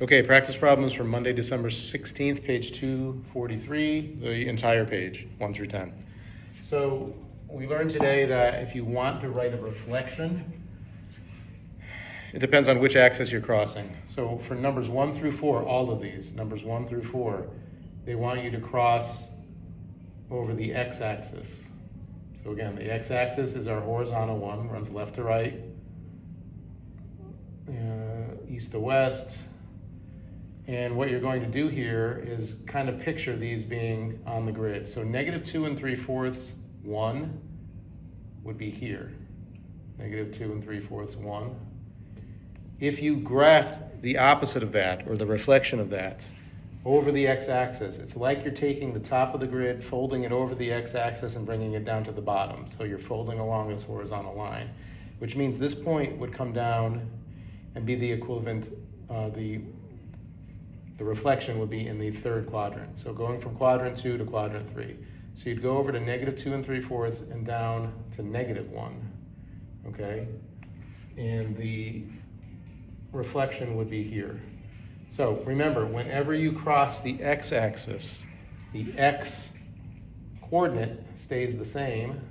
Okay, practice problems for Monday, December 16th, page 243, the entire page, 1 through 10. So we learned today that if you want to write a reflection, it depends on which axis you're crossing. So for numbers 1 through 4, all of these, numbers 1 through 4, they want you to cross over the x-axis. So again, the x-axis is our horizontal one, runs left to right, east to west. And what you're going to do here is kind of picture these being on the grid. So negative 2 3/4, 1 would be here. Negative 2 3/4, 1. If you graphed the opposite of that, or the reflection of that, over the x-axis, it's like you're taking the top of the grid, folding it over the x-axis and bringing it down to the bottom. So you're folding along this horizontal line, which means this point would come down and be the equivalent, the reflection would be in the third quadrant. So going from quadrant 2 to quadrant 3. So you'd go over to negative 2 3/4 and down to negative 1, okay? And the reflection would be here. So remember, whenever you cross the x-axis, the x coordinate stays the same,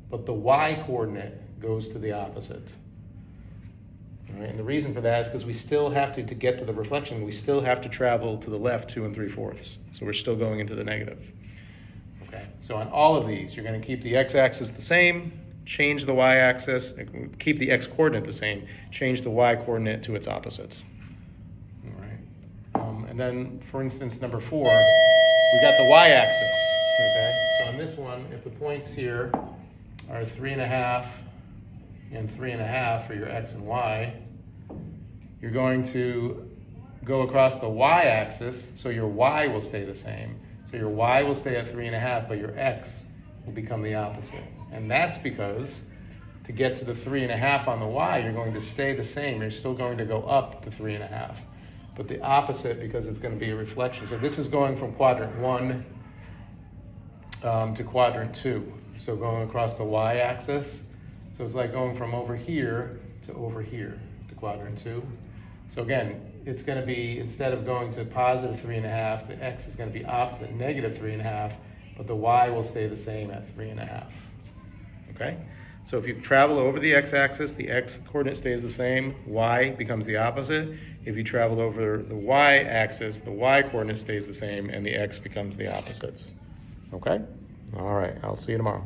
but the y coordinate goes to the opposite. All right, and the reason for that is because we still have to get to the reflection, we still have to travel to the left 2 3/4. So we're still going into the negative. Okay, so on all of these, you're going to keep the x-axis the same, change the y-axis, keep the x-coordinate the same, change the y-coordinate to its opposite. All right, and then, for instance, number 4, we got the y-axis. Okay, so on this one, if the points here are 3.5 and 3.5 for your x and y, you're going to go across the y-axis, so your y will stay the same. So your y will stay at 3.5, but your x will become the opposite. And that's because to get to the 3.5 on the y, you're going to stay the same. You're still going to go up to 3.5. But the opposite, because it's going to be a reflection. So this is going from quadrant 1 to quadrant 2. So going across the y-axis. So it's like going from over here to quadrant 2. So again, it's going to be, instead of going to positive 3.5, the x is going to be opposite, negative 3.5, but the y will stay the same at 3.5. Okay? So if you travel over the x-axis, the x-coordinate stays the same, y becomes the opposite. If you travel over the y-axis, the y-coordinate stays the same, and the x becomes the opposite. Okay? All right, I'll see you tomorrow.